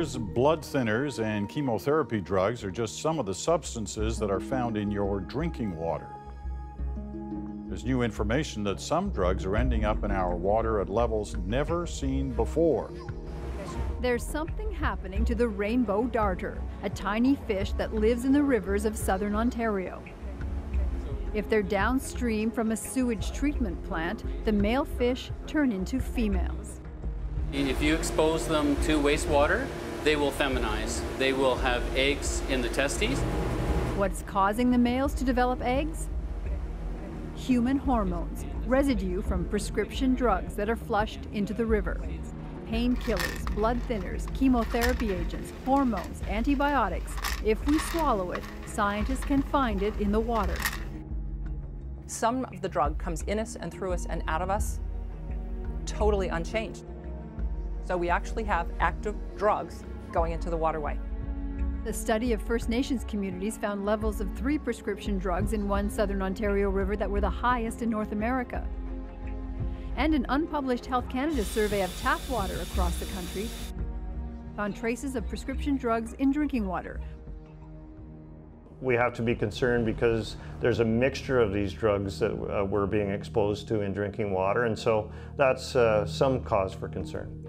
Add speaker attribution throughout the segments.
Speaker 1: Fillers, blood thinners, and chemotherapy drugs are just some of the substances that are found in your drinking water. There's new information that some drugs are ending up in our water at levels never seen before.
Speaker 2: There's something happening to the rainbow darter, a tiny fish that lives in the rivers of southern Ontario. If they're downstream from a sewage treatment plant, the male fish turn into females.
Speaker 3: If you expose them to wastewater, they will feminize. They will have eggs in the testes.
Speaker 2: What's causing the males to develop eggs? Human hormones, residue from prescription drugs that are flushed into the river. Painkillers, blood thinners, chemotherapy agents, hormones, antibiotics. If we swallow it, scientists can find it in the water.
Speaker 4: Some of the drug comes in us and through us and out of us totally unchanged. So we actually have active drugs going into the waterway.
Speaker 2: The study of First Nations communities found levels of 3 prescription drugs in one southern Ontario river that were the highest in North America. And an unpublished Health Canada survey of tap water across the country found traces of prescription drugs in drinking water.
Speaker 5: We have to be concerned because there's a mixture of these drugs that we're being exposed to in drinking water, and so that's some cause for concern.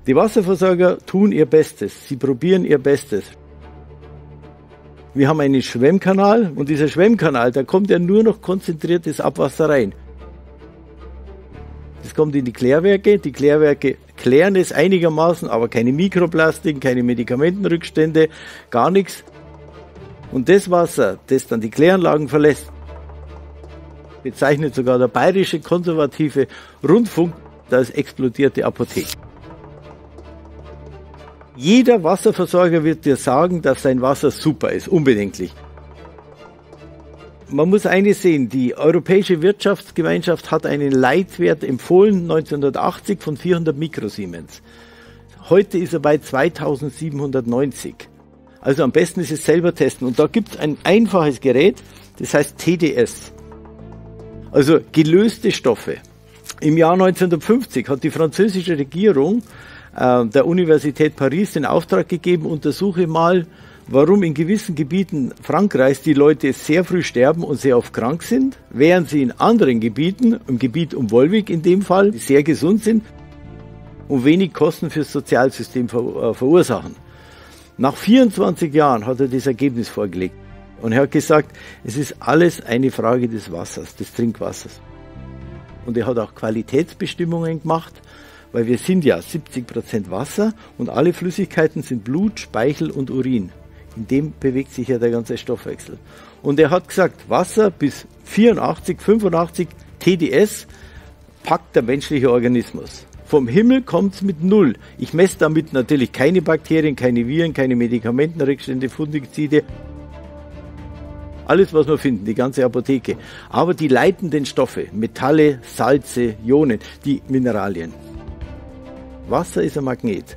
Speaker 6: Die Wasserversorger tun ihr Bestes, sie probieren ihr Bestes. Wir haben einen Schwemmkanal und dieser Schwemmkanal, da kommt ja nur noch konzentriertes Abwasser rein. Das kommt in die Klärwerke klären es einigermaßen, aber keine Mikroplastiken, keine Medikamentenrückstände, gar nichts. Und das Wasser, das dann die Kläranlagen verlässt, bezeichnet sogar der bayerische konservative Rundfunk als explodierte Apotheke. Jeder Wasserversorger wird dir sagen, dass sein Wasser super ist, unbedenklich. Man muss eines sehen, die Europäische Wirtschaftsgemeinschaft hat einen Leitwert empfohlen, 1980 von 400 Mikrosiemens. Heute ist er bei 2790. Also am besten ist es selber testen. Und da gibt es ein einfaches Gerät, das heißt TDS. Also gelöste Stoffe. Im Jahr 1950 hat die französische Regierung der Universität Paris den Auftrag gegeben, untersuche mal, warum in gewissen Gebieten Frankreichs die Leute sehr früh sterben und sehr oft krank sind, während sie in anderen Gebieten, im Gebiet um Wolvik in dem Fall, sehr gesund sind und wenig Kosten fürs Sozialsystem verursachen. Nach 24 Jahren hat er das Ergebnis vorgelegt und er hat gesagt, es ist alles eine Frage des Wassers, des Trinkwassers. Und er hat auch Qualitätsbestimmungen gemacht, weil wir sind ja 70% Wasser und alle Flüssigkeiten sind Blut, Speichel und Urin. In dem bewegt sich ja der ganze Stoffwechsel. Und er hat gesagt, Wasser bis 84, 85 TDS packt der menschliche Organismus. Vom Himmel kommt es mit 0. Ich messe damit natürlich keine Bakterien, keine Viren, keine Medikamentenrückstände, Fungizide. Alles, was wir finden, die ganze Apotheke. Aber die leitenden Stoffe, Metalle, Salze, Ionen, die Mineralien. Wasser ist ein Magnet.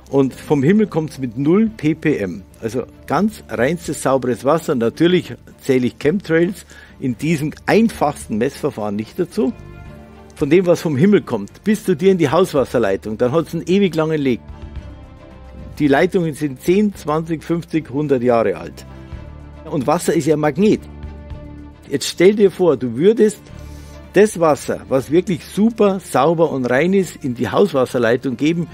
Speaker 6: Und vom Himmel kommt es mit 0 ppm. Also ganz reinstes, sauberes Wasser. Natürlich zähle ich Chemtrails in diesem einfachsten Messverfahren nicht dazu. Von dem, was vom Himmel kommt, bis zu dir in die Hauswasserleitung, dann hat es einen ewig langen Weg. Die Leitungen sind 10, 20, 50, 100 Jahre alt. Und Wasser ist ja ein Magnet. Jetzt stell dir vor, du würdest das Wasser, was wirklich super, sauber und rein ist, in die Hauswasserleitung geben.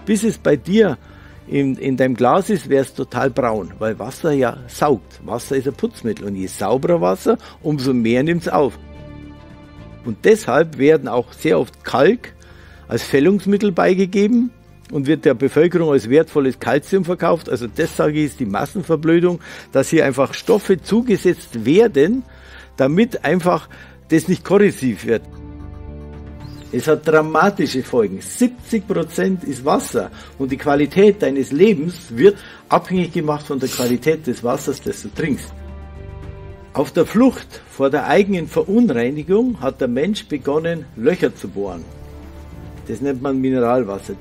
Speaker 6: Bis es bei dir in deinem Glas ist, wäre es total braun, weil Wasser ja saugt. Wasser ist ein Putzmittel und je sauberer Wasser, umso mehr nimmt es auf. Und deshalb werden auch sehr oft Kalk als Fällungsmittel beigegeben und wird der Bevölkerung als wertvolles Calcium verkauft. Also das, sage ich, ist die Massenverblödung, dass hier einfach Stoffe zugesetzt werden, damit einfach das nicht korrosiv wird. Es hat dramatische Folgen. 70% ist Wasser und die Qualität deines Lebens wird abhängig gemacht von der Qualität des Wassers, das du trinkst. Auf der Flucht vor der eigenen Verunreinigung hat der Mensch begonnen, Löcher zu bohren. Das nennt man Mineralwasser.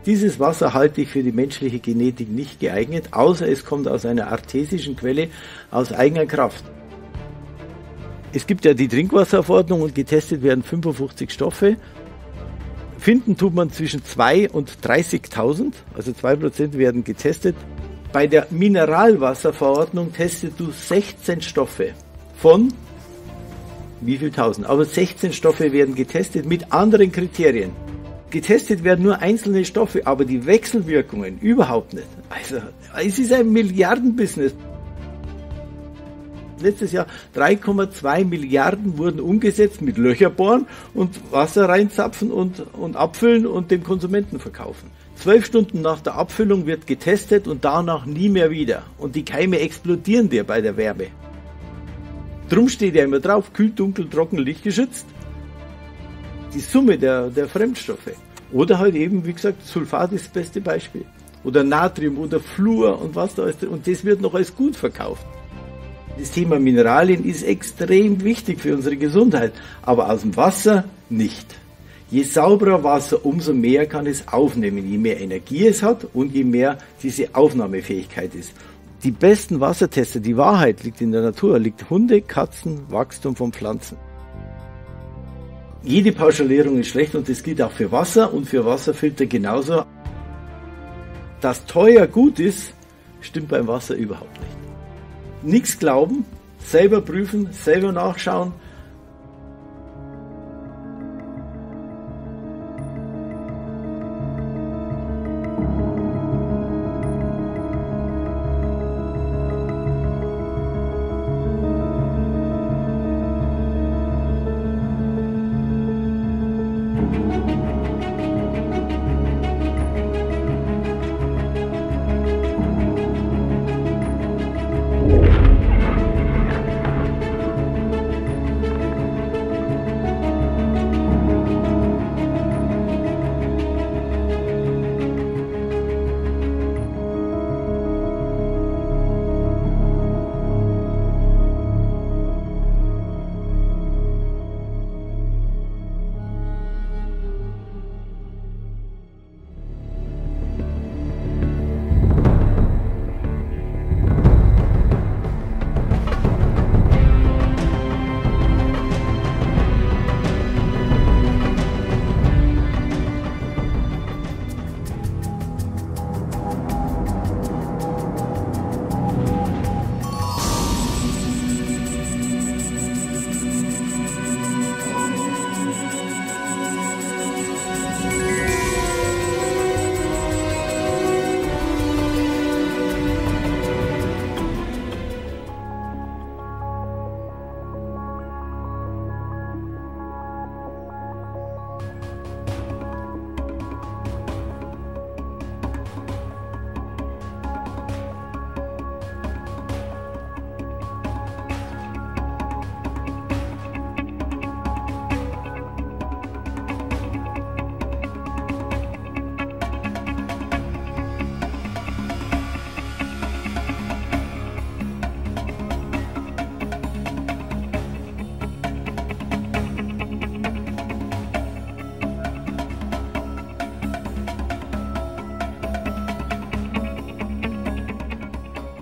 Speaker 6: Dieses Wasser halte ich für die menschliche Genetik nicht geeignet, außer es kommt aus einer artesischen Quelle aus eigener Kraft. Es gibt ja die Trinkwasserverordnung und getestet werden 55 Stoffe. Finden tut man zwischen 2 und 30.000, also 2% werden getestet. Bei der Mineralwasserverordnung testest du 16 Stoffe von wie viel tausend, aber 16 Stoffe werden getestet mit anderen Kriterien. Getestet werden nur einzelne Stoffe, aber die Wechselwirkungen überhaupt nicht. Also es ist ein Milliardenbusiness. Letztes Jahr 3,2 Milliarden wurden umgesetzt mit Löcher bohren und Wasser reinzapfen und abfüllen und dem Konsumenten verkaufen. 12 Stunden nach der Abfüllung wird getestet und danach nie mehr wieder. Und die Keime explodieren dir bei der Wärme. Drum steht ja immer drauf, kühl, dunkel, trocken, lichtgeschützt. Die Summe der Fremdstoffe. Oder halt eben, wie gesagt, Sulfat ist das beste Beispiel. Oder Natrium oder Fluor und was da ist. Und das wird noch als gut verkauft. Das Thema Mineralien ist extrem wichtig für unsere Gesundheit, aber aus dem Wasser nicht. Je sauberer Wasser, umso mehr kann es aufnehmen, je mehr Energie es hat und je mehr diese Aufnahmefähigkeit ist. Die besten Wassertester, die Wahrheit liegt in der Natur, liegt Hunde, Katzen, Wachstum von Pflanzen. Jede Pauschalierung ist schlecht und das gilt auch für Wasser und für Wasserfilter genauso. Dass teuer gut ist, stimmt beim Wasser überhaupt nicht. Nichts glauben, selber prüfen, selber nachschauen.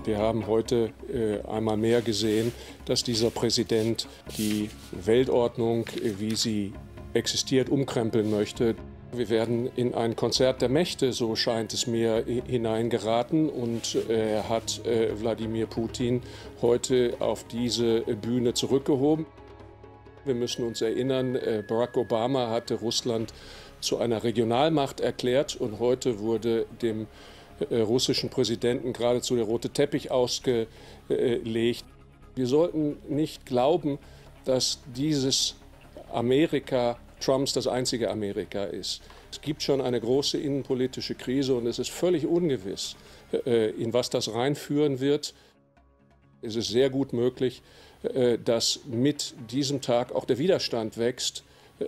Speaker 7: Wir haben heute einmal mehr gesehen, dass dieser Präsident die Weltordnung, wie sie existiert, umkrempeln möchte. Wir werden in ein Konzert der Mächte, so scheint es mir, hineingeraten. Und er hat Wladimir Putin heute auf diese Bühne zurückgehoben. Wir müssen uns erinnern, Barack Obama hatte Russland zu einer Regionalmacht erklärt und heute wurde dem russischen Präsidenten geradezu der rote Teppich ausgelegt. Wir sollten nicht glauben, dass dieses Amerika Trumps das einzige Amerika ist. Es gibt schon eine große innenpolitische Krise und es ist völlig ungewiss, in was das reinführen wird. Es ist sehr gut möglich, dass mit diesem Tag auch der Widerstand wächst,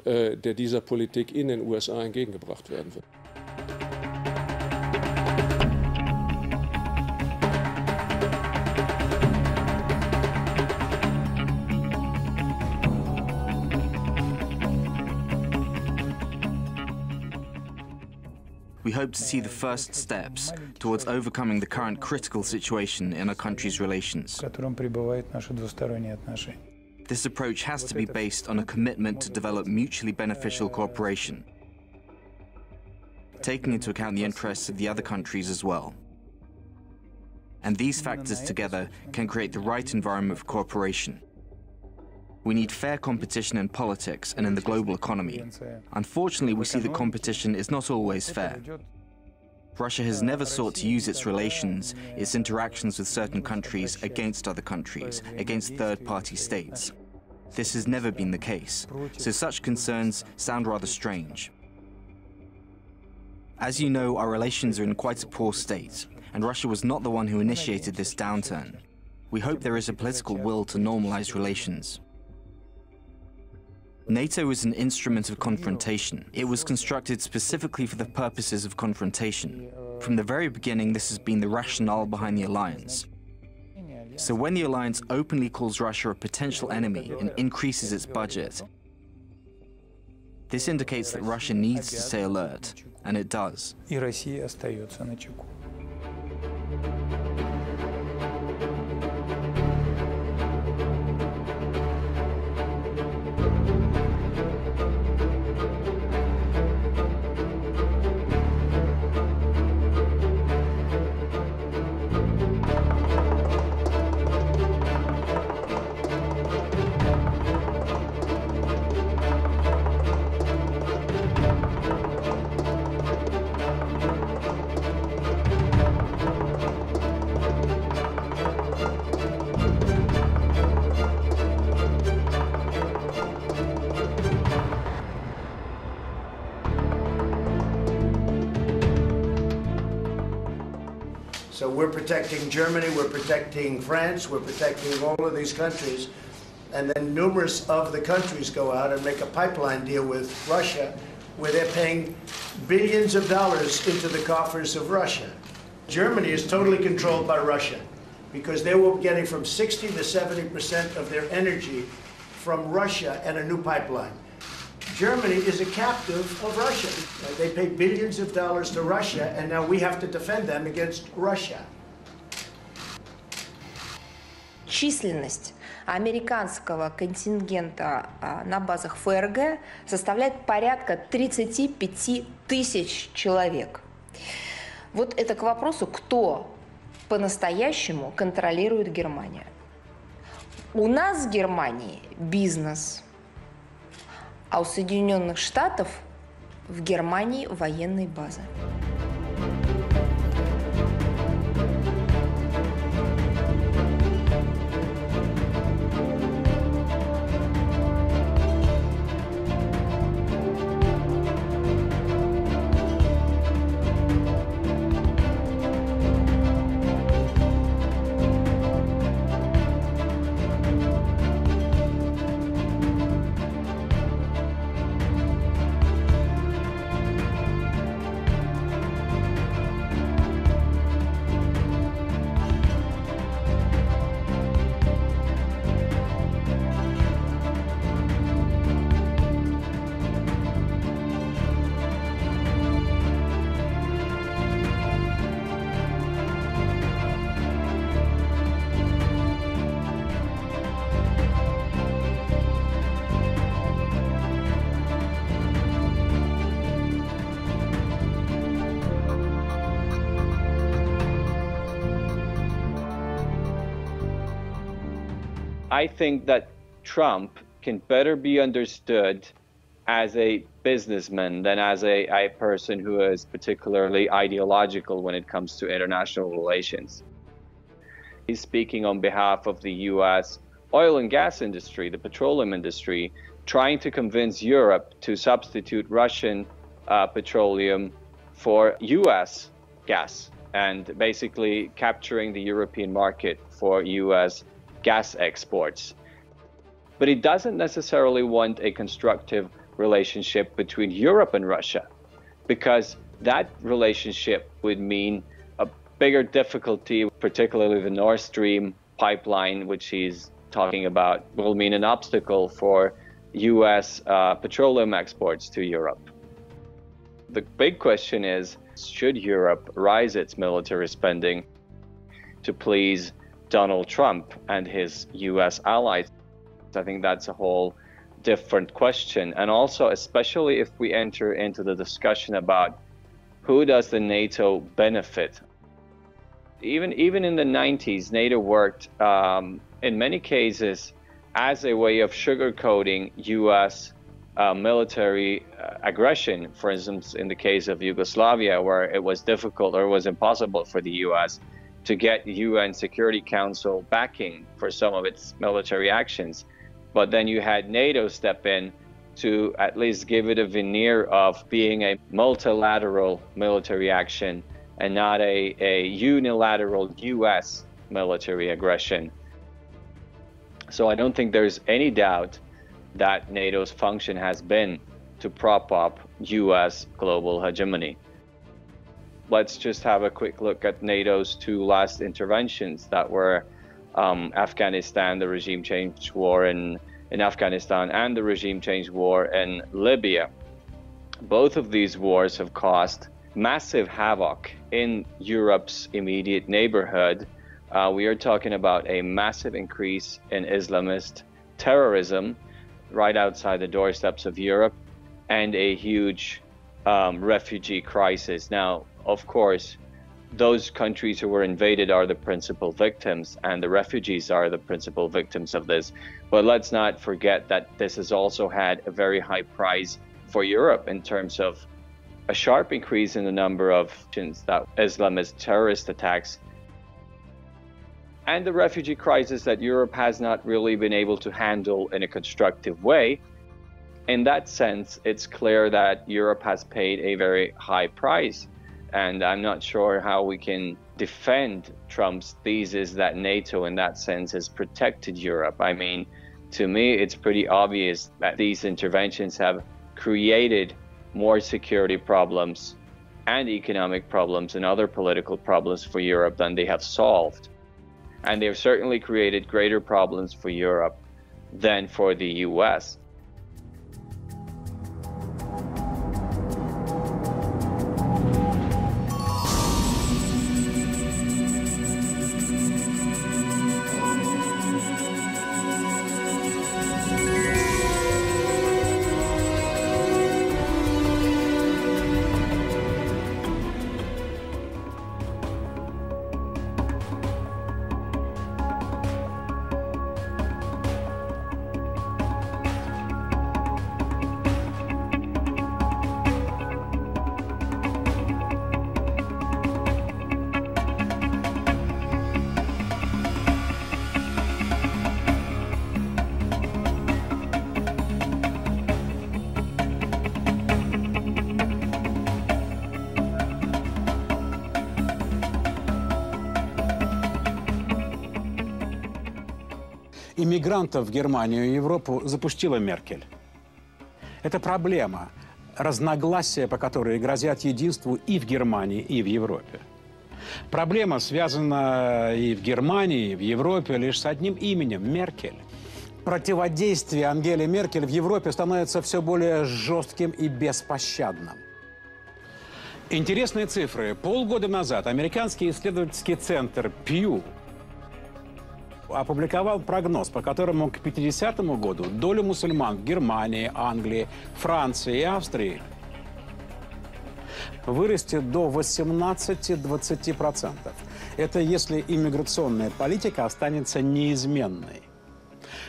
Speaker 7: der dieser Politik in den USA entgegengebracht werden wird.
Speaker 8: We hope to see the first steps towards overcoming the current critical situation in our country's relations. This approach has to be based on a commitment to develop mutually beneficial cooperation, taking into account the interests of the other countries as well. And these factors together can create the right environment for cooperation. We need fair competition in politics and in the global economy. Unfortunately, we see that competition is not always fair. Russia has never sought to use its relations, its interactions with certain countries against other countries, against third-party states. This has never been the case, so such concerns sound rather strange. As you know, our relations are in quite a poor state, and Russia was not the one who initiated this downturn. We hope there is a political will to normalize relations. NATO is an instrument of confrontation. It was constructed specifically for the purposes of confrontation. From the very beginning, this has been the rationale behind the alliance. So when the alliance openly calls Russia a potential enemy and increases its budget, this indicates that Russia needs to stay alert, and it does.
Speaker 9: So we're protecting Germany, we're protecting France, we're protecting all of these countries. And then numerous of the countries go out and make a pipeline deal with Russia where they're paying billions of dollars into the coffers of Russia. Germany is totally controlled by Russia because they were getting from 60 to 70% of their energy from Russia and a new pipeline. Germany is a captive of Russia. They pay billions of dollars to Russia, and now we have to defend them against Russia.
Speaker 10: Численность американского контингента на базах ФРГ составляет порядка 35 тысяч человек. Вот это к вопросу, кто по-настоящему контролирует Германию. У нас в Германии бизнес, а у Соединенных Штатов в Германии военные базы.
Speaker 11: I think that Trump can better be understood as a businessman than as a person who is particularly ideological when it comes to international relations. He's speaking on behalf of the US oil and gas industry, the petroleum industry, trying to convince Europe to substitute Russian petroleum for US gas and basically capturing the European market for US gas exports. But he doesn't necessarily want a constructive relationship between Europe and Russia, because that relationship would mean a bigger difficulty, particularly the Nord Stream pipeline, which he's talking about, will mean an obstacle for US petroleum exports to Europe. The big question is, should Europe rise its military spending to please Donald Trump and his US allies? I think that's a whole different question. And also, especially if we enter into the discussion about who does the NATO benefit. Even in the 90s, NATO worked in many cases as a way of sugarcoating US military aggression. For instance, in the case of Yugoslavia, where it was difficult or it was impossible for the US to get UN Security Council backing for some of its military actions. But then you had NATO step in to at least give it a veneer of being a multilateral military action and not a unilateral US military aggression. So I don't think there's any doubt that NATO's function has been to prop up US global hegemony. Let's just have a quick look at NATO's two last interventions that were Afghanistan, the regime change war in Afghanistan, and the regime change war in Libya. Both of these wars have caused massive havoc in Europe's immediate neighborhood. We are talking about a massive increase in Islamist terrorism right outside the doorsteps of Europe and a huge refugee crisis. Now, of course, those countries who were invaded are the principal victims, and the refugees are the principal victims of this. But let's not forget that this has also had a very high price for Europe in terms of a sharp increase in the number of Islamist terrorist attacks and the refugee crisis that Europe has not really been able to handle in a constructive way. In that sense, it's clear that Europe has paid a very high price. And I'm not sure how we can defend Trump's thesis that NATO in that sense has protected Europe. I mean, to me, it's pretty obvious that these interventions have created more security problems and economic problems and other political problems for Europe than they have solved. And they've certainly created greater problems for Europe than for the US.
Speaker 12: Иммигрантов в Германию и Европу запустила Меркель. Это проблема, разногласия, по которой грозят единству и в Германии, и в Европе. Проблема связана и в Германии, и в Европе лишь с одним именем – Меркель. Противодействие Ангеле Меркель в Европе становится все более жестким и беспощадным. Интересные цифры. Полгода назад американский исследовательский центр Pew опубликовал прогноз, по которому к 50-му году доля мусульман в Германии, Англии, Франции и Австрии вырастет до 18-20%. Это если иммиграционная политика останется неизменной.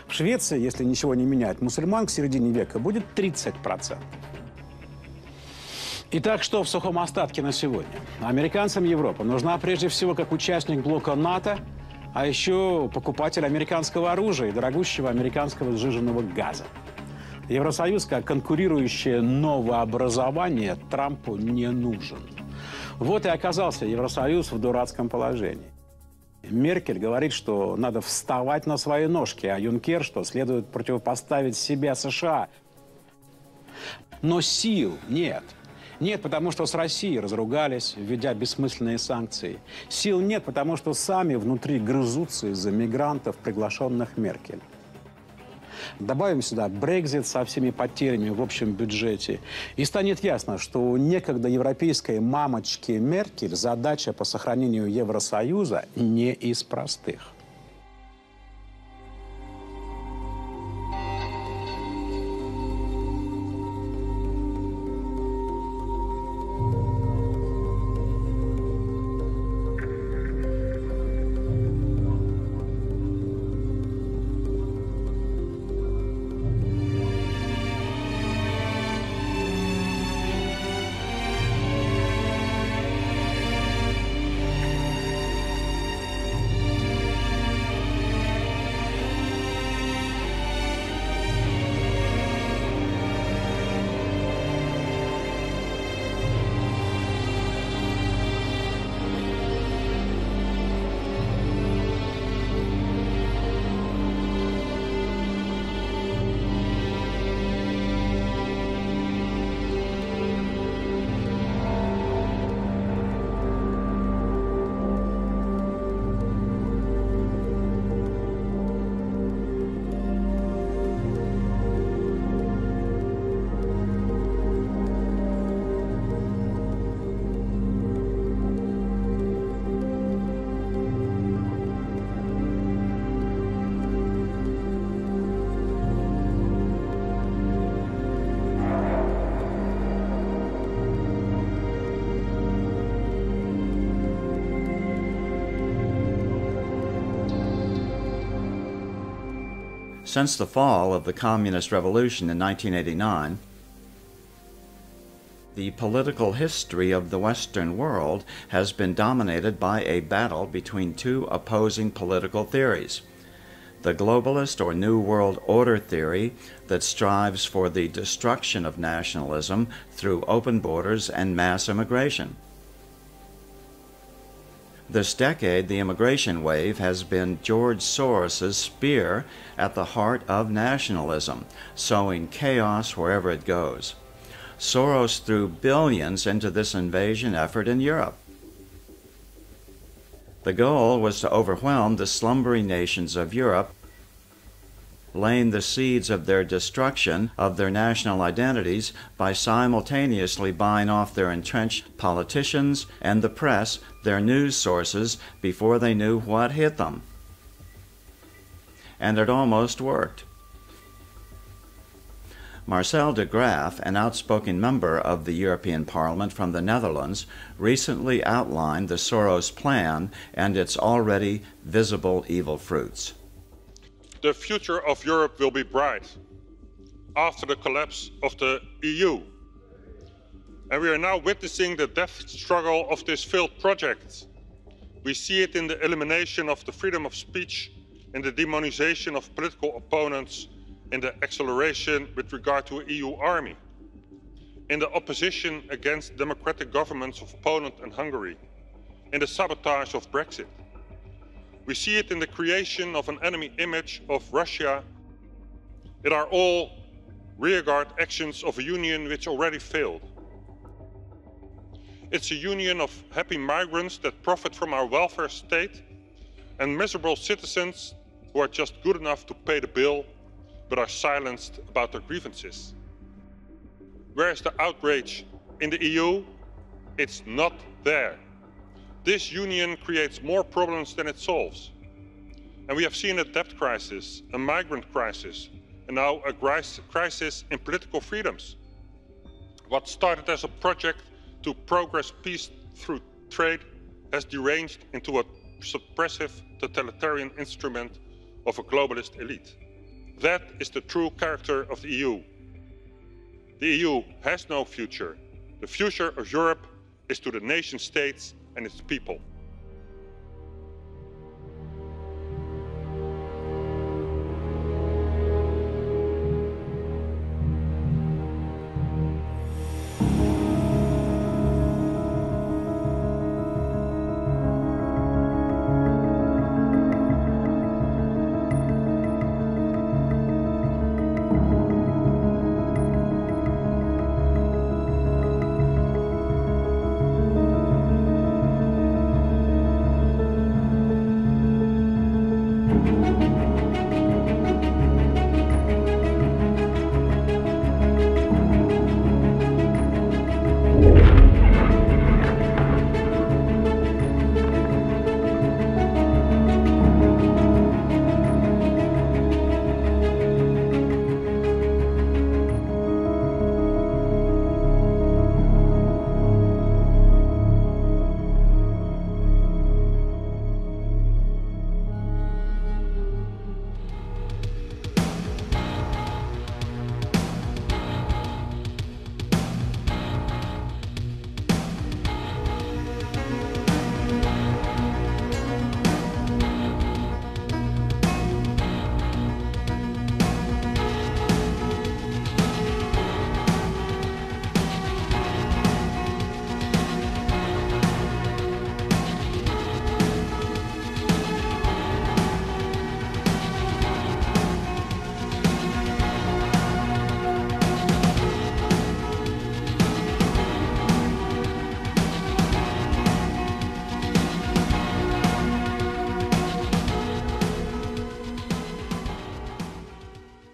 Speaker 12: В Швеции, если ничего не менять, мусульман к середине века будет 30%. Итак, что в сухом остатке на сегодня? Американцам Европа нужна прежде всего как участник блока НАТО, а еще покупатель американского оружия и дорогущего американского сжиженного газа. Евросоюз, как конкурирующее новообразование, Трампу не нужен. Вот и оказался Евросоюз в дурацком положении. Меркель говорит, что надо вставать на свои ножки, а Юнкер, что следует противопоставить себя США. Но сил нет. Нет, потому что с Россией разругались, введя бессмысленные санкции. Сил нет, потому что сами внутри грызутся из-за мигрантов, приглашенных Меркель. Добавим сюда Брексит со всеми потерями в общем бюджете. И станет ясно, что у некогда европейской мамочки Меркель задача по сохранению Евросоюза не из простых.
Speaker 13: Since the fall of the Communist Revolution in 1989, the political history of the Western world has been dominated by a battle between two opposing political theories. The globalist or New World Order theory that strives for the destruction of nationalism through open borders and mass immigration. This decade, the immigration wave has been George Soros's spear at the heart of nationalism, sowing chaos wherever it goes. Soros threw billions into this invasion effort in Europe. The goal was to overwhelm the slumbering nations of Europe, laying the seeds of their destruction of their national identities by simultaneously buying off their entrenched politicians and the press, their news sources, before they knew what hit them. And it almost worked. Marcel de Graaf, an outspoken member of the European Parliament from the Netherlands, recently outlined the Soros plan and its already visible evil fruits.
Speaker 14: The future of Europe will be bright after the collapse of the EU. And we are now witnessing the death struggle of this failed project. We see it in the elimination of the freedom of speech, in the demonization of political opponents, in the acceleration with regard to an EU army, in the opposition against democratic governments of Poland and Hungary, in the sabotage of Brexit. We see it in the creation of an enemy image of Russia. It are all rearguard actions of a union which already failed. It's a union of happy migrants that profit from our welfare state and miserable citizens who are just good enough to pay the bill but are silenced about their grievances. Where is the outrage in the EU? It's not there. This union creates more problems than it solves. And we have seen a debt crisis, a migrant crisis, and now a crisis in political freedoms. What started as a project to progress peace through trade has deranged into a suppressive totalitarian instrument of a globalist elite. That is the true character of the EU. The EU has no future. The future of Europe is to the nation states and its people.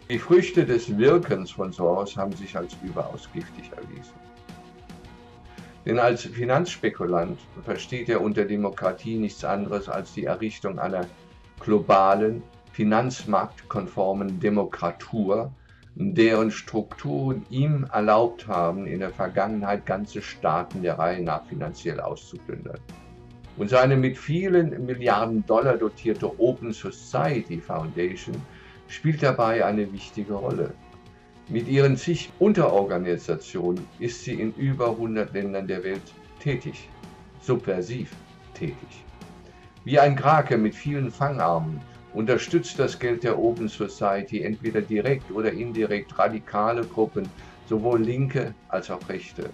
Speaker 15: Die Früchte des Wirkens von Soros haben sich als überaus giftig erwiesen. Denn als Finanzspekulant versteht er unter Demokratie nichts anderes als die Errichtung einer globalen, finanzmarktkonformen Demokratur, deren Strukturen ihm erlaubt haben, in der Vergangenheit ganze Staaten der Reihe nach finanziell auszuplündern. Und seine mit vielen Milliarden Dollar dotierte Open Society Foundation spielt dabei eine wichtige Rolle. Mit ihren zig Unterorganisationen ist sie in über 100 Ländern der Welt tätig, subversiv tätig. Wie ein Krake mit vielen Fangarmen unterstützt das Geld der Open Society entweder direkt oder indirekt radikale Gruppen, sowohl linke als auch rechte.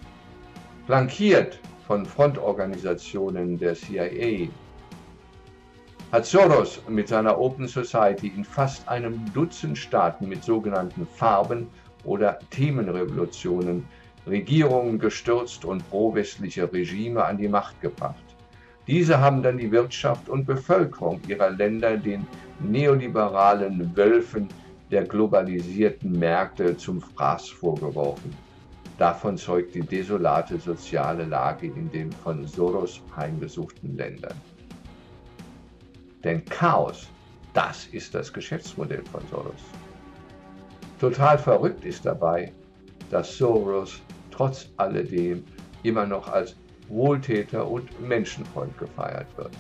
Speaker 15: Flankiert von Frontorganisationen der CIA, Hat Soros mit seiner Open Society in fast einem Dutzend Staaten mit sogenannten Farben- oder Themenrevolutionen Regierungen gestürzt und pro-westliche Regime an die Macht gebracht. Diese haben dann die Wirtschaft und Bevölkerung ihrer Länder den neoliberalen Wölfen der globalisierten Märkte zum Fraß vorgeworfen. Davon zeugt die desolate soziale Lage in den von Soros heimgesuchten Ländern. Denn Chaos, das ist das Geschäftsmodell von Soros. Total verrückt ist dabei, dass Soros trotz alledem immer noch als Wohltäter und Menschenfreund gefeiert wird.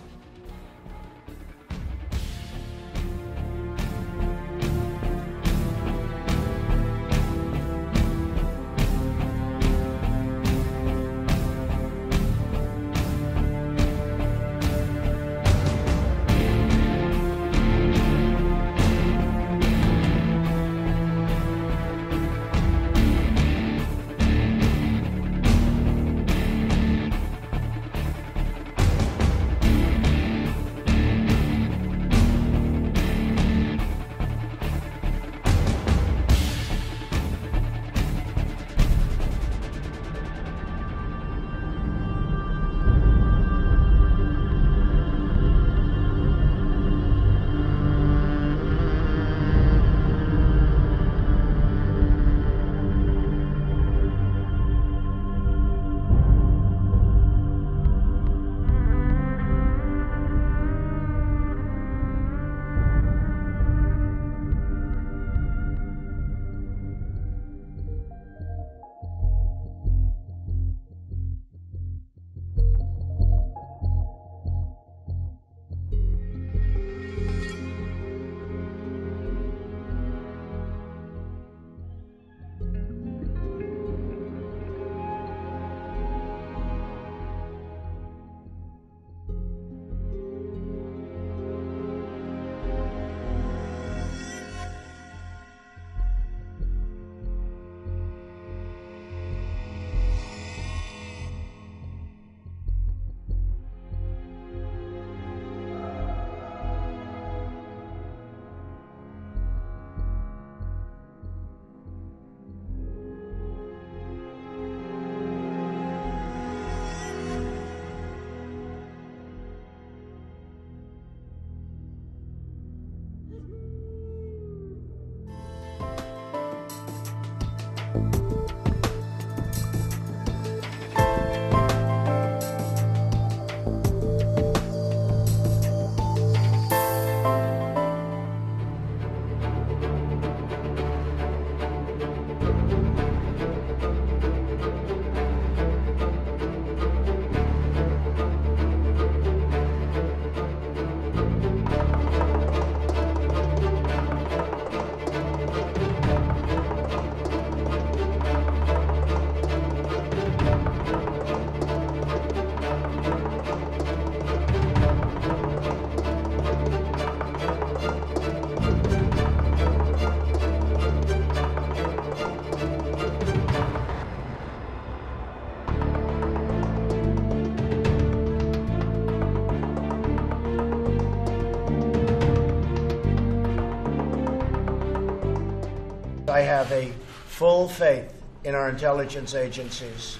Speaker 9: I have a full faith in our intelligence agencies.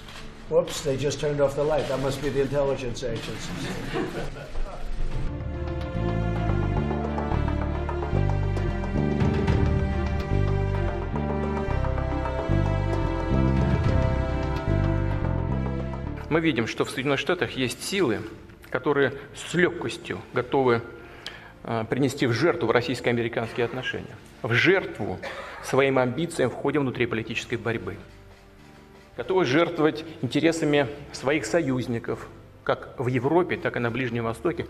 Speaker 9: Whoops, they just turned off the light. That must be the intelligence agencies.
Speaker 16: Мы видим, что в Соединенных Штатах есть силы, которые с легкостью готовы принести в жертву российско-американские отношения. В жертву своим амбициям в ходе внутриполитической борьбы. Готовы жертвовать интересами своих союзников, как в Европе, так и на Ближнем Востоке.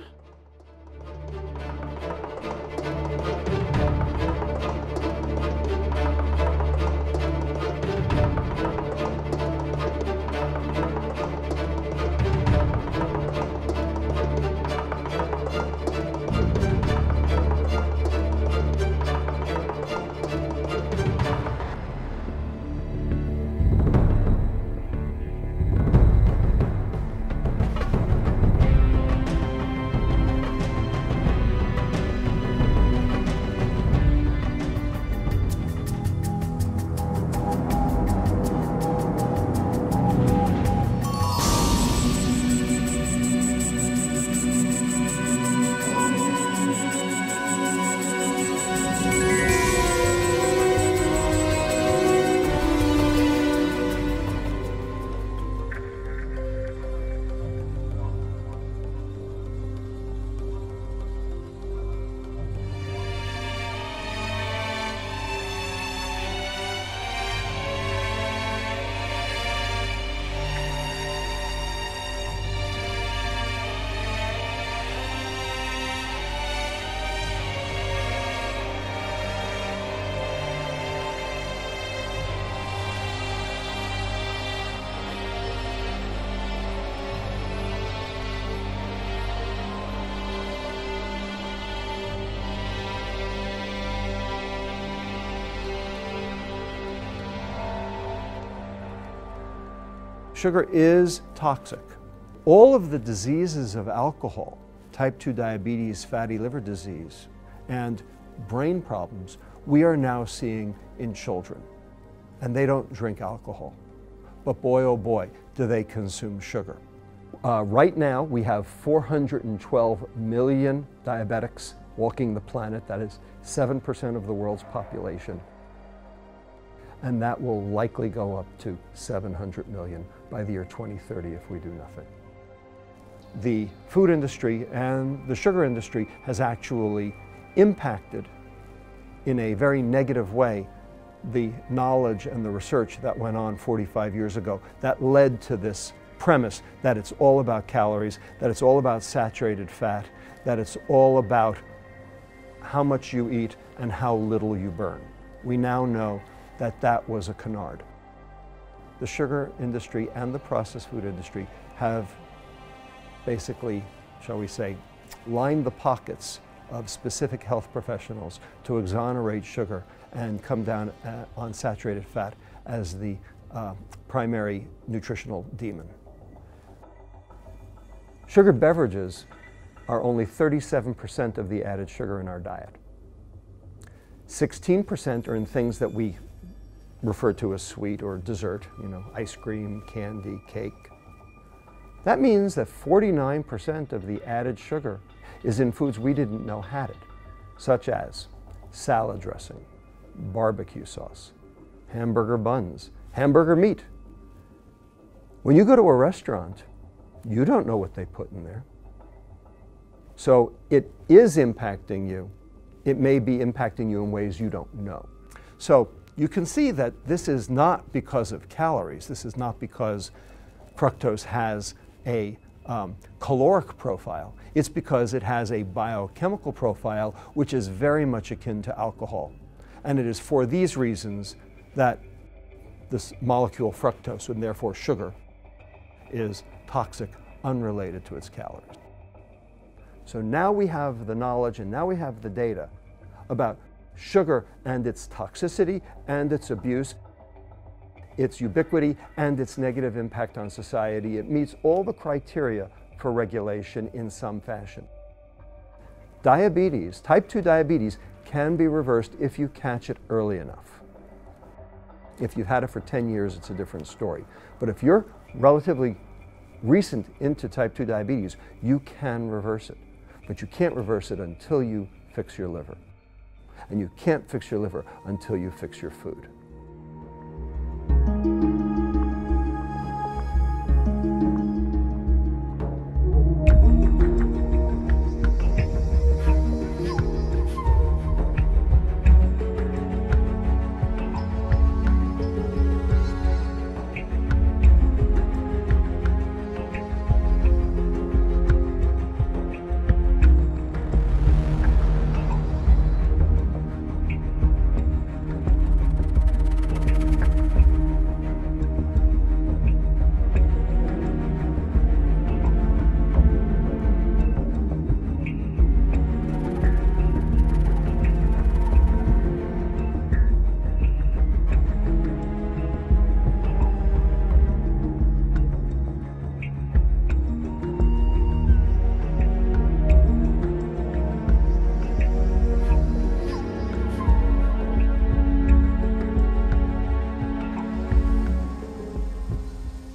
Speaker 17: Sugar is toxic. All of the diseases of alcohol, type 2 diabetes, fatty liver disease, and brain problems, we are now seeing in children. And they don't drink alcohol. But boy, oh boy, do they consume sugar. Right now, we have 412 million diabetics walking the planet. That is 7% of the world's population. And that will likely go up to 700 million by the year 2030 if we do nothing. The food industry and the sugar industry has actually impacted in a very negative way the knowledge and the research that went on 45 years ago that led to this premise that it's all about calories, that it's all about saturated fat, that it's all about how much you eat and how little you burn. We now know that that was a canard. The sugar industry and the processed food industry have basically, shall we say, lined the pockets of specific health professionals to exonerate sugar and come down on saturated fat as the primary nutritional demon. Sugar beverages are only 37% of the added sugar in our diet. 16% are in things that we refer to as sweet or dessert, you know, ice cream, candy, cake. That means that 49% of the added sugar is in foods we didn't know had it, such as salad dressing, barbecue sauce, hamburger buns, hamburger meat. When you go to a restaurant, you don't know what they put in there. So it is impacting you. It may be impacting you in ways you don't know. So you can see that this is not because of calories. This is not because fructose has a caloric profile. It's because it has a biochemical profile which is very much akin to alcohol. And it is for these reasons that this molecule fructose, and therefore sugar, is toxic unrelated to its calories. So now we have the knowledge and now we have the data about sugar and its toxicity and its abuse, its ubiquity and its negative impact on society. It meets all the criteria for regulation in some fashion. Diabetes, type 2 diabetes, can be reversed if you catch it early enough. If you've had it for 10 years, it's a different story. But if you're relatively recent into type 2 diabetes, you can reverse it. But you can't reverse it until you fix your liver. And you can't fix your liver until you fix your food.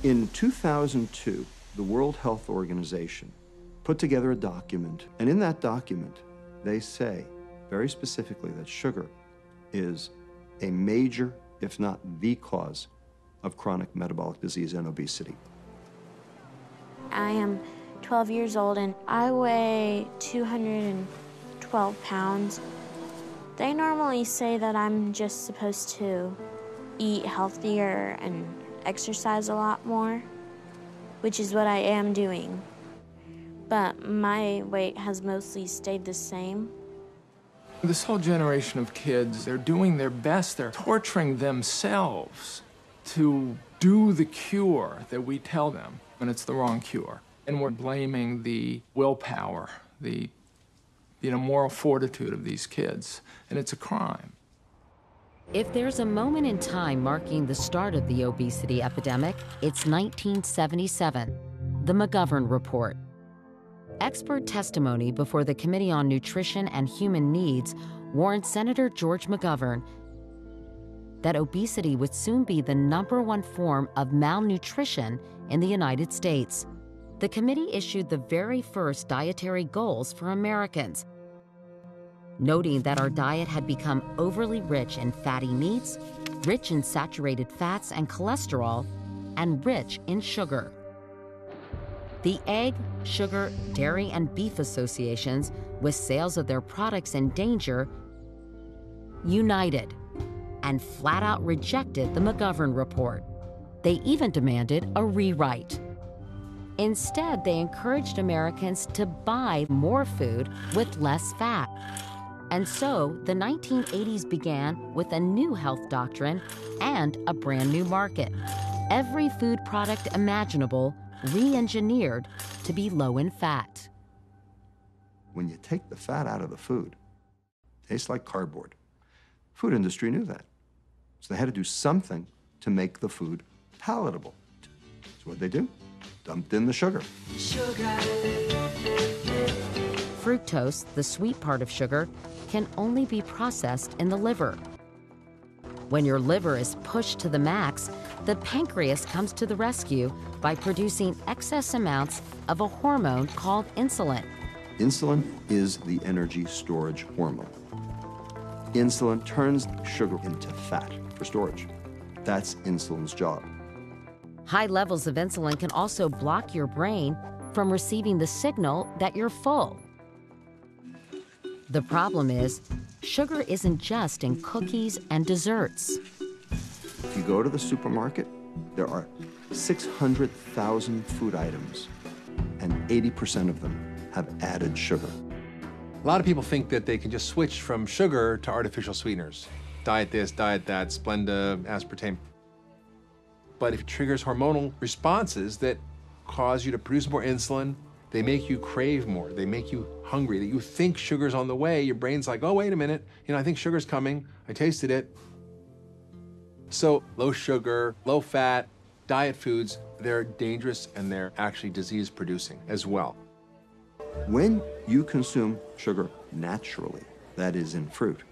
Speaker 18: In 2002, the World Health Organization put together a document, and in that document, they say very specifically that sugar is a major, if not the cause, of chronic metabolic disease and obesity.
Speaker 19: I am 12 years old and I weigh 212 pounds. They normally say that I'm just supposed to eat healthier and exercise a lot more, which is what I am doing. But my weight has mostly stayed the same.
Speaker 20: This whole generation of kids, they're doing their best. They're torturing themselves to do the cure that we tell them, and it's the wrong cure. And we're blaming the willpower, the moral fortitude of these kids, and it's a crime.
Speaker 21: If there's a moment in time marking the start of the obesity epidemic, it's 1977, the McGovern Report. Expert testimony before the Committee on Nutrition and Human Needs warned Senator George McGovern that obesity would soon be the #1 form of malnutrition in the United States. The committee issued the very first dietary goals for Americans, noting that our diet had become overly rich in fatty meats, rich in saturated fats and cholesterol, and rich in sugar. The Egg, Sugar, Dairy, and Beef Associations, with sales of their products in danger, united and flat out rejected the McGovern Report. They even demanded a rewrite. Instead, they encouraged Americans to buy more food with less fat. And so, the 1980s began with a new health doctrine and a brand new market. Every food product imaginable re-engineered to be low in fat.
Speaker 18: When you take the fat out of the food, it tastes like cardboard. Food industry knew that. So they had to do something to make the food palatable. So what'd they do? Dumped in the sugar.
Speaker 21: Fructose, the sweet part of sugar, can only be processed in the liver. When your liver is pushed to the max, the pancreas comes to the rescue by producing excess amounts of a hormone called insulin.
Speaker 18: Insulin is the energy storage hormone. Insulin turns sugar into fat for storage. That's insulin's job.
Speaker 21: High levels of insulin can also block your brain from receiving the signal that you're full. The problem is, sugar isn't just in cookies and desserts.
Speaker 18: If you go to the supermarket, there are 600,000 food items, and 80% of them have added sugar.
Speaker 22: A lot of people think that they can just switch from sugar to artificial sweeteners. Diet this, diet that, Splenda, aspartame. But if it triggers hormonal responses that cause you to produce more insulin, they make you crave more, they make you hungry, that you think sugar's on the way, your brain's like, oh, wait a minute, I think sugar's coming, I tasted it. So low sugar, low fat, diet foods, they're dangerous and they're actually disease producing as well.
Speaker 18: When you consume sugar naturally, that is in fruit,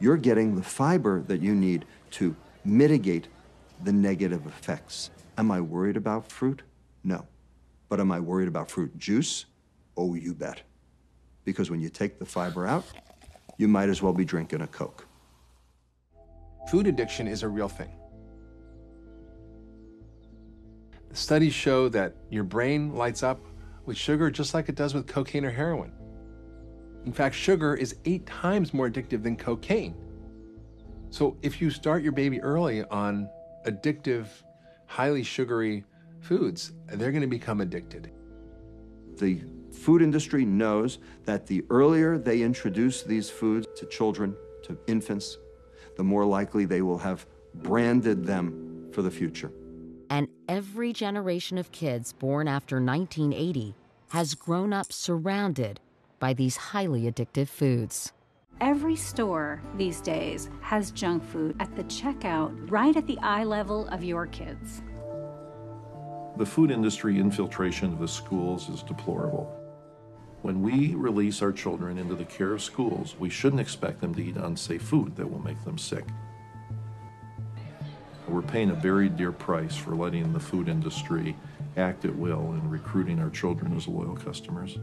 Speaker 18: you're getting the fiber that you need to mitigate the negative effects. Am I worried about fruit? No. But am I worried about fruit juice? Oh, you bet. Because when you take the fiber out, you might as well be drinking a Coke.
Speaker 22: Food addiction is a real thing. The studies show that your brain lights up with sugar just like it does with cocaine or heroin. In fact, sugar is 8 times more addictive than cocaine. So if you start your baby early on addictive, highly sugary foods, they're going to become addicted.
Speaker 18: The food industry knows that the earlier they introduce these foods to children, to infants, the more likely they will have branded them for the future.
Speaker 21: And every generation of kids born after 1980 has grown up surrounded by these highly addictive foods.
Speaker 23: Every store these days has junk food at the checkout, right at the eye level of your kids.
Speaker 24: The food industry infiltration of the schools is deplorable. When we release our children into the care of schools, we shouldn't expect them to eat unsafe food that will make them sick. We're paying a very dear price for letting the food industry act at will and recruiting our children as loyal customers.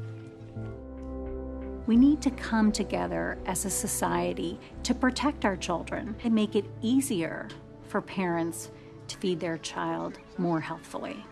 Speaker 23: We need to come together as a society to protect our children and make it easier for parents to feed their child more healthfully.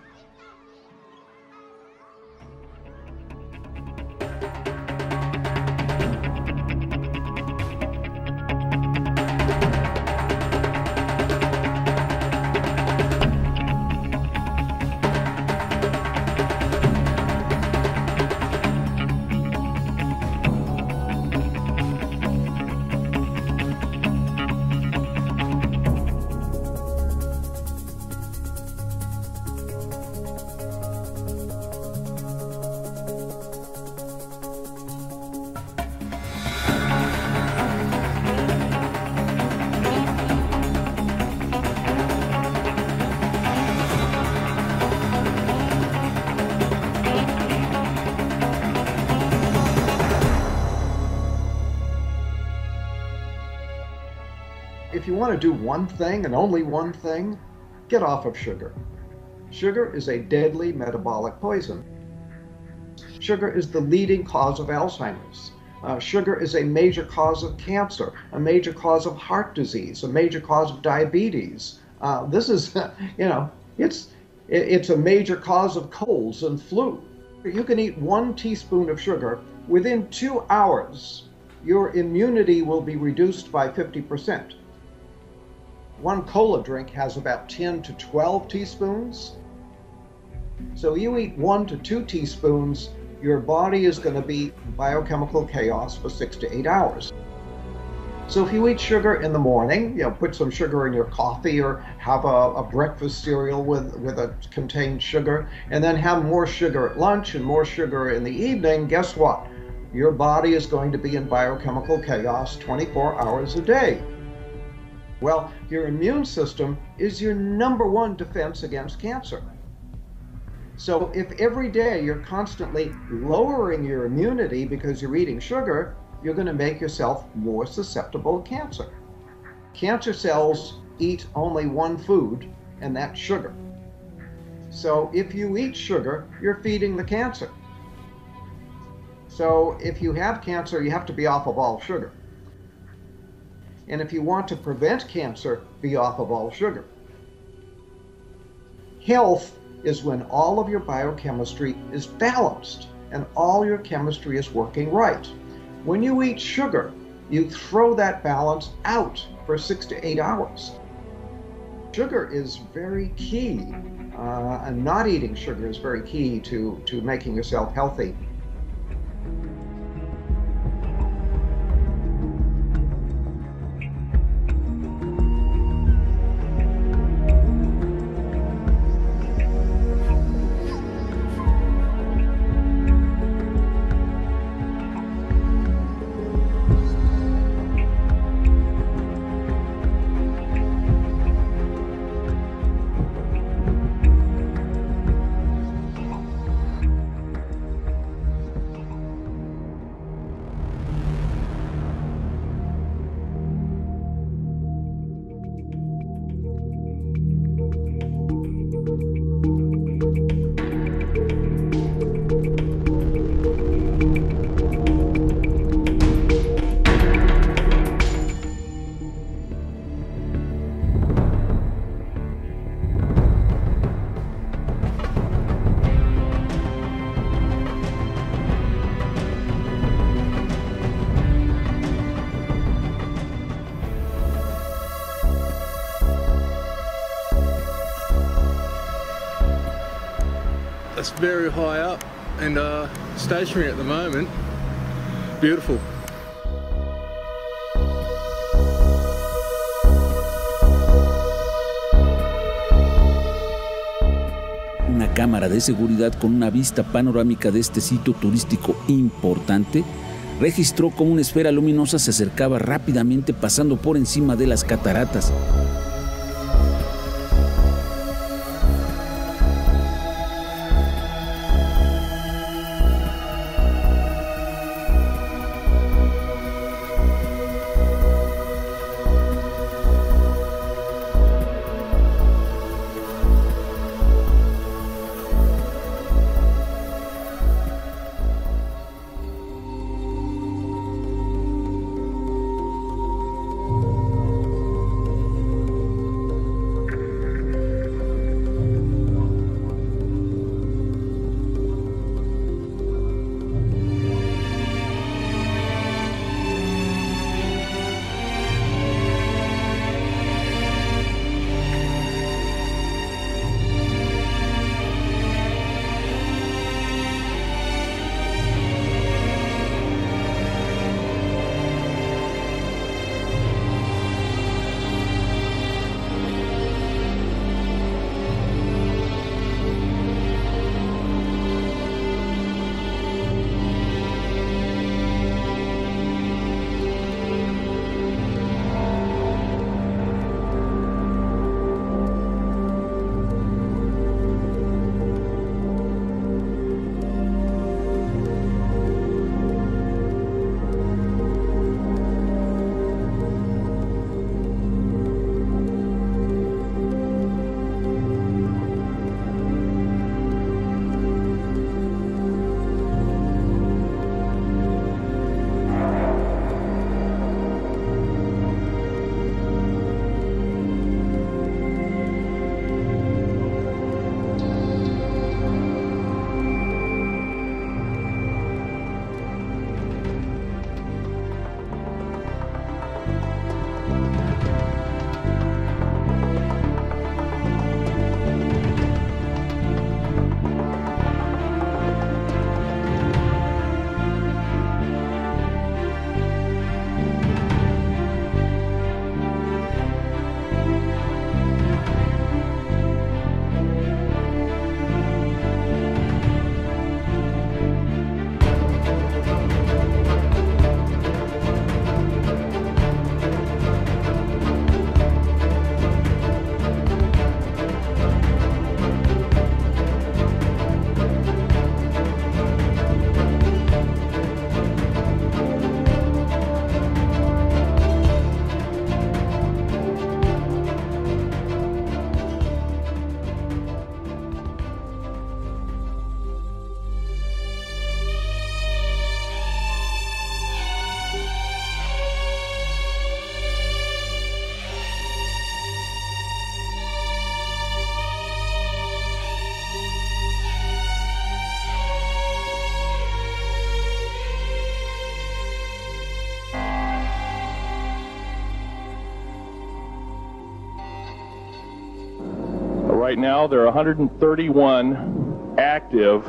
Speaker 18: want to do one thing and only one thing, get off of sugar. Sugar is a deadly metabolic poison. Sugar is the leading cause of Alzheimer's. Sugar is a major cause of cancer, a major cause of heart disease, a major cause of diabetes. This is, it's a major cause of colds and flu. You can eat 1 teaspoon of sugar. Within 2 hours, your immunity will be reduced by 50%. One cola drink has about 10 to 12 teaspoons. So you eat 1 to 2 teaspoons, your body is going to be in biochemical chaos for 6 to 8 hours. So if you eat sugar in the morning, put some sugar in your coffee or have a breakfast cereal with a contained sugar, and then have more sugar at lunch and more sugar in the evening, guess what? Your body is going to be in biochemical chaos 24 hours a day. Well, your immune system is your #1 defense against cancer. So if every day you're constantly lowering your immunity because you're eating sugar, you're going to make yourself more susceptible to cancer. Cancer cells eat only one food, and that's sugar. So if you eat sugar, you're feeding the cancer. So if you have cancer, you have to be off of all sugar. And if you want to prevent cancer, be off of all sugar. Health is when all of your biochemistry is balanced and all your chemistry is working right. When you eat sugar, you throw that balance out for 6 to 8 hours. Sugar is very key, and not eating sugar is very key to making yourself healthy.
Speaker 1: It's very high up and stationary at the moment. Beautiful.
Speaker 2: Una cámara de seguridad con una vista panorámica de este sitio turístico importante registró cómo una esfera luminosa se acercaba rápidamente pasando por encima de las cataratas.
Speaker 3: Right now, there are 131 active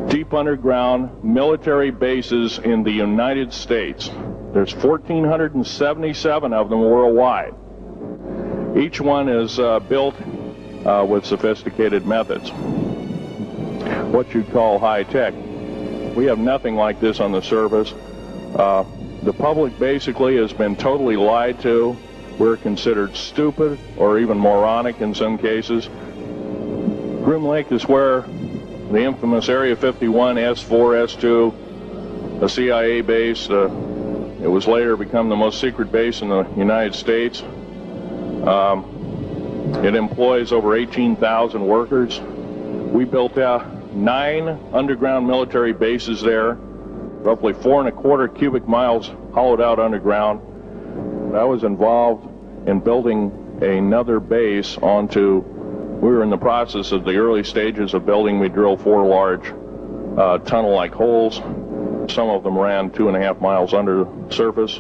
Speaker 3: deep underground military bases in the United States. There's 1,477 of them worldwide. Each one is built with sophisticated methods, what you'd call high-tech. We have nothing like this on the surface. The public basically has been totally lied to. We're considered stupid or even moronic in some cases. Groom Lake is where the infamous Area 51, S4, S2, a CIA base, it was later become the most secret base in the United States. It employs over 18,000 workers. We built 9 underground military bases there, roughly 4¼ cubic miles hollowed out underground. I was involved in building another base we were in the process of the early stages of building. We drilled 4 large tunnel-like holes. Some of them ran 2½ miles under the surface.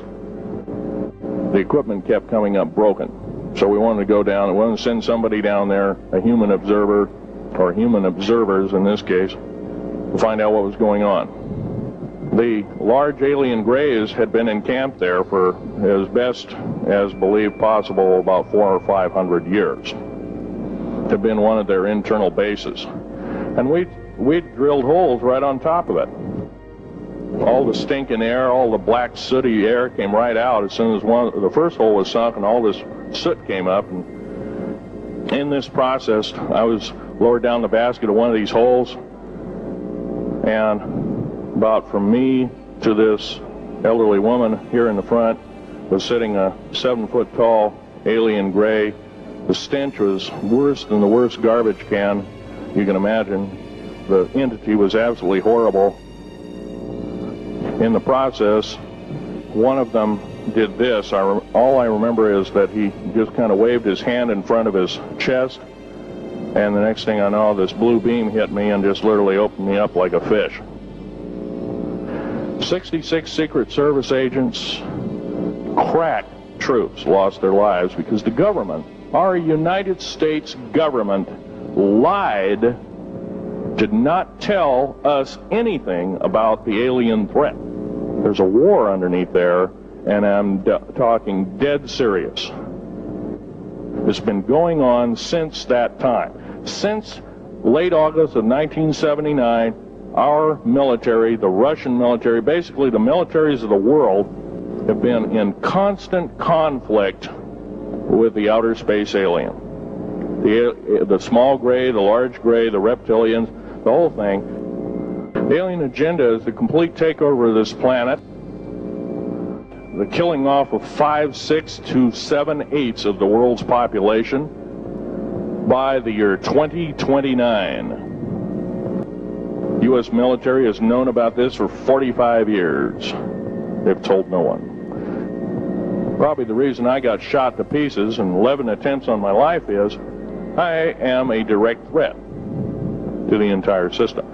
Speaker 3: The equipment kept coming up broken. So we wanted to go down, we wanted to send somebody down there, a human observer, or human observers in this case, to find out what was going on. The large alien grays had been encamped there for as best as believed possible about 400 or 500 years. Had been one of their internal bases. And we drilled holes right on top of it. All the stinking air, all the black sooty air came right out as soon as the first hole was sunk, and all this soot came up. And in this process, I was lowered down the basket of one of these holes, and about from me to this elderly woman here in the front was sitting a 7-foot-tall alien gray. The stench was worse than the worst garbage can you can imagine. The entity was absolutely horrible. In the process, one of them did this. All I remember is that he just kind of waved his hand in front of his chest, and the next thing I know, this blue beam hit me and just literally opened me up like a fish. 66 Secret Service agents, crack troops, lost their lives because the government, our United States government, lied, did not tell us anything about the alien threat. There's a war underneath there, and I'm talking dead serious. It's been going on since that time. Since late August of 1979, our military, the Russian military, basically the militaries of the world, have been in constant conflict with the outer space alien. The small gray, the large gray, the reptilians, the whole thing. The alien agenda is the complete takeover of this planet, the killing off of 5, 6 to 7/8 of the world's population by the year 2029. U.S. military has known about this for 45 years. They've told no one. Probably the reason I got shot to pieces and 11 attempts on my life is I am a direct threat to the entire system.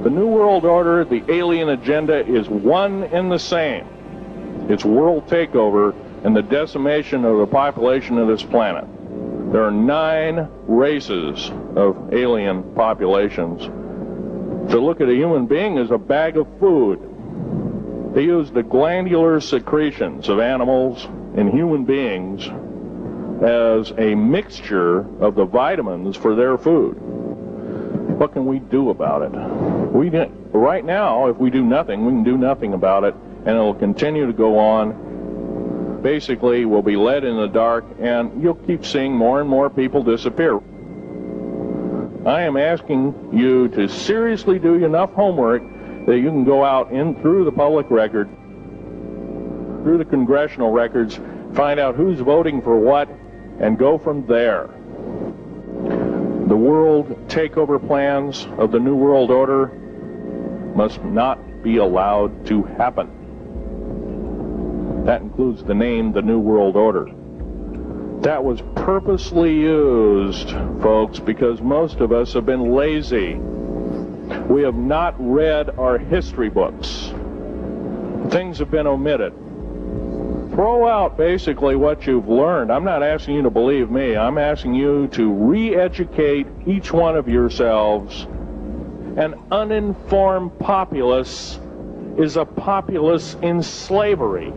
Speaker 3: The New World Order, the alien agenda, is one and the same. It's world takeover and the decimation of the population of this planet. There are 9 races of alien populations. To look at a human being as a bag of food. They use the glandular secretions of animals and human beings as a mixture of the vitamins for their food. What can we do about it? Right now, if we do nothing, we can do nothing about it, and it'll continue to go on. Basically, we'll be led in the dark, and you'll keep seeing more and more people disappear. I am asking you to seriously do enough homework that you can go out through the public record, through the congressional records, find out who's voting for what, and go from there. The world takeover plans of the New World Order must not be allowed to happen. That includes the name, the New World Order. That was purposely used, folks, because most of us have been lazy. We have not read our history books. Things have been omitted. throw out basically what you've learned. I'm not asking you to believe me. I'm asking you to re-educate each one of yourselves. An uninformed populace is a populace in slavery.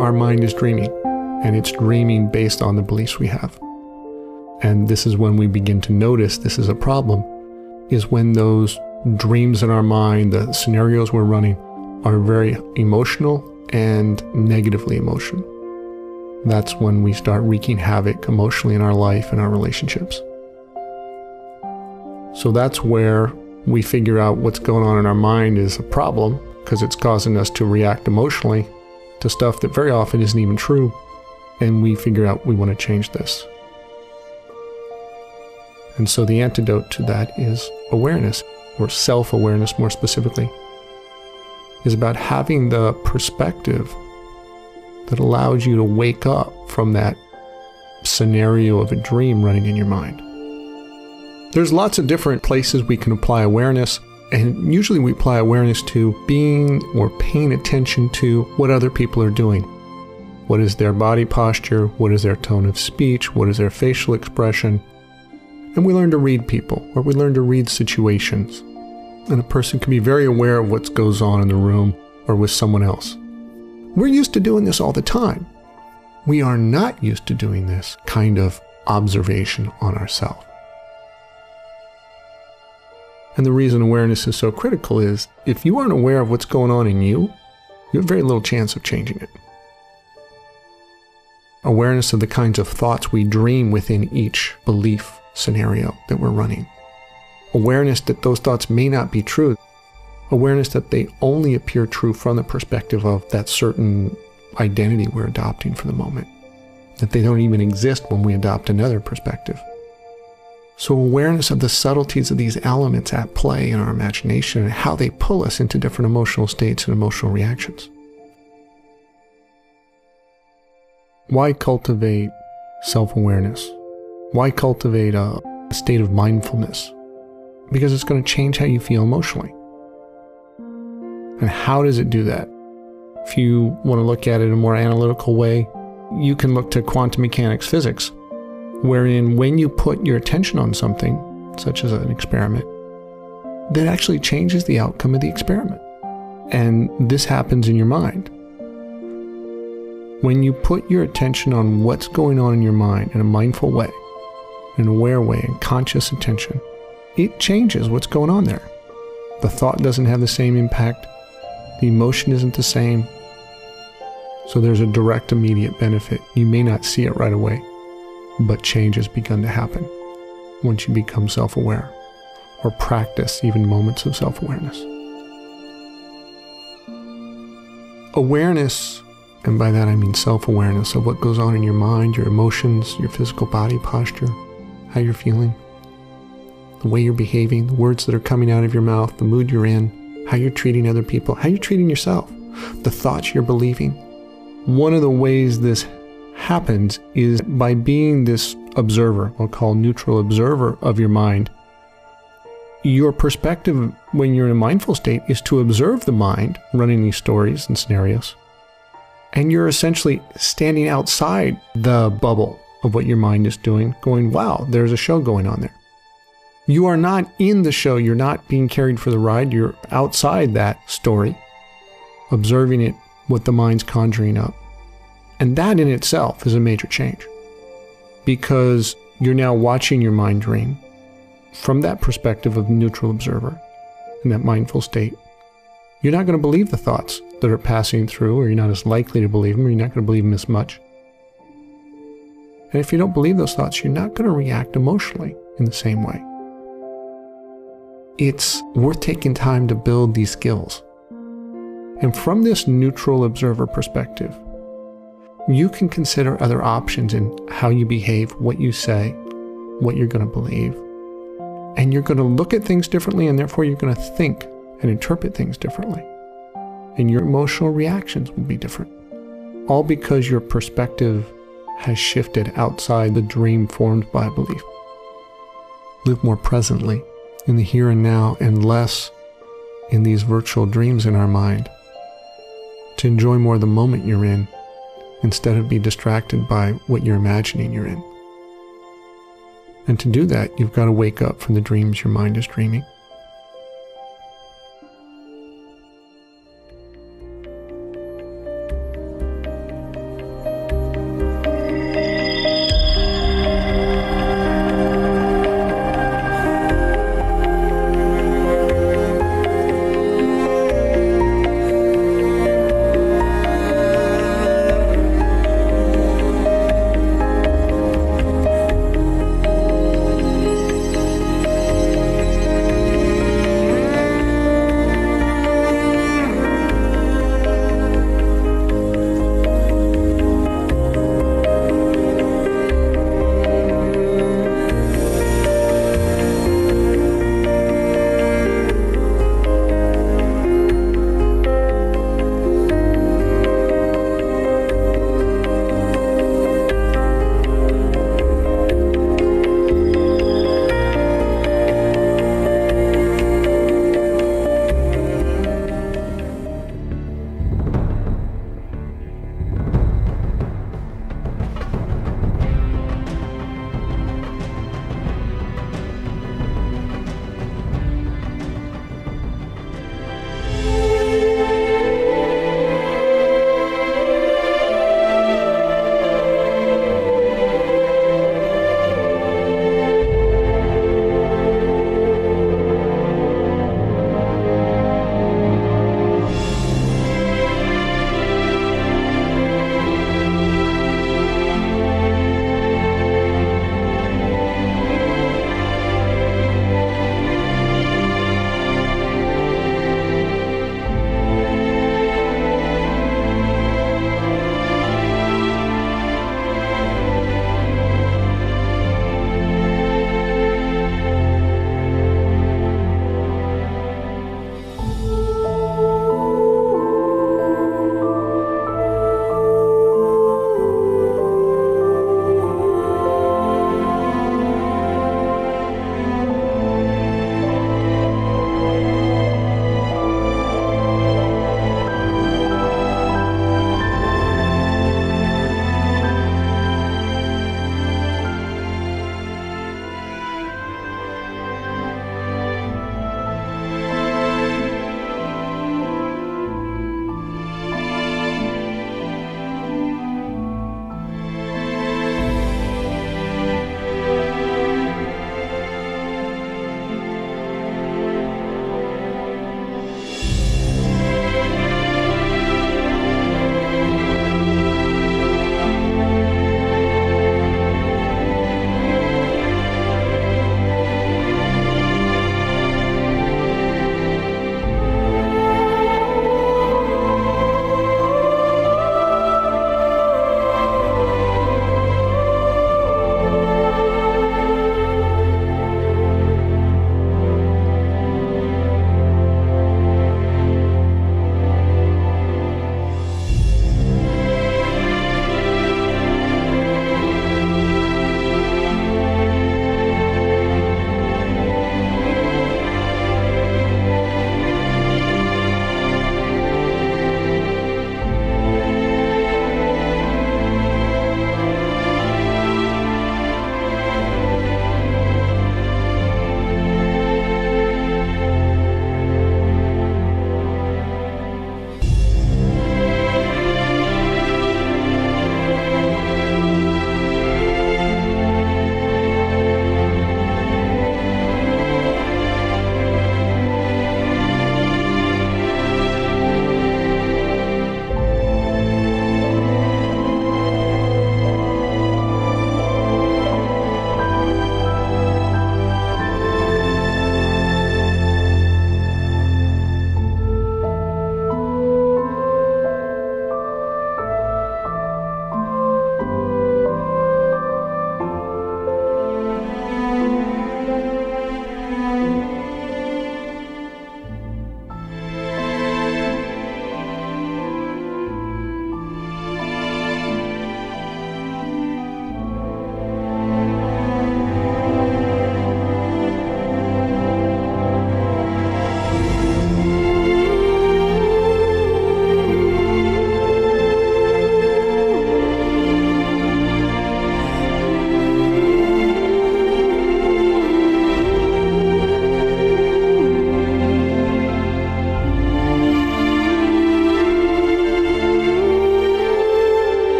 Speaker 4: our mind is dreaming, and it's dreaming based on the beliefs we have. And this is when we begin to notice this is a problem, is when those dreams in our mind, the scenarios we're running, are very emotional and negatively emotional. That's when we start wreaking havoc emotionally in our life and our relationships. So that's where we figure out what's going on in our mind is a problem, because it's causing us to react emotionally to stuff that very often isn't even true, and we figure out we want to change this. And so the antidote to that is awareness, or self-awareness more specifically, is about having the perspective that allows you to wake up from that scenario of a dream running in your mind. There's lots of different places we can apply awareness, and usually we apply awareness to being or paying attention to what other people are doing. What is their body posture? What is their tone of speech? What is their facial expression? And we learn to read people, or we learn to read situations. And a person can be very aware of what goes on in the room or with someone else. We're used to doing this all the time. We are not used to doing this kind of observation on ourselves. And the reason awareness is so critical is if you aren't aware of what's going on in you, you have very little chance of changing it. Awareness of the kinds of thoughts we dream within each belief scenario that we're running. Awareness that those thoughts may not be true. Awareness that they only appear true from the perspective of that certain identity we're adopting for the moment. That they don't even exist when we adopt another perspective. So awareness of the subtleties of these elements at play in our imagination and how they pull us into different emotional states and emotional reactions. Why cultivate self-awareness? Why cultivate a state of mindfulness? Because it's going to change how you feel emotionally. And how does it do that? If you want to look at it in a more analytical way, you can look to quantum mechanics physics, wherein when you put your attention on something, such as an experiment, that actually changes the outcome of the experiment. And this happens in your mind. When you put your attention on what's going on in your mind in a mindful way, an aware way, and conscious attention, it changes what's going on there. The thought doesn't have the same impact. The emotion isn't the same. So there's a direct, immediate benefit. You may not see it right away, but change has begun to happen once you become self-aware or practice even moments of self-awareness. Awareness, and by that I mean self-awareness of what goes on in your mind, your emotions, your physical body posture, how you're feeling, the way you're behaving, the words that are coming out of your mouth, the mood you're in, how you're treating other people, how you're treating yourself, the thoughts you're believing. One of the ways this happens is by being this observer, we'll call neutral observer of your mind. Your perspective when you're in a mindful state is to observe the mind running these stories and scenarios. And you're essentially standing outside the bubble of what your mind is doing, going, wow, there's a show going on there. You are not in the show. You're not being carried for the ride. You're outside that story, observing it, what the mind's conjuring up. And that in itself is a major change, because you're now watching your mind dream from that perspective of neutral observer in that mindful state. You're not going to believe the thoughts that are passing through, or you're not as likely to believe them, or you're not going to believe them as much. And if you don't believe those thoughts, you're not going to react emotionally in the same way. It's worth taking time to build these skills. And from this neutral observer perspective, you can consider other options in how you behave, what you say, what you're going to believe. And you're going to look at things differently, and therefore you're going to think and interpret things differently. And your emotional reactions will be different. All because your perspective has shifted outside the dream formed by belief. Live more presently in the here and now, and less in these virtual dreams in our mind. To enjoy more the moment you're in, instead of be distracted by what you're imagining you're in. And to do that, you've got to wake up from the dreams your mind is dreaming.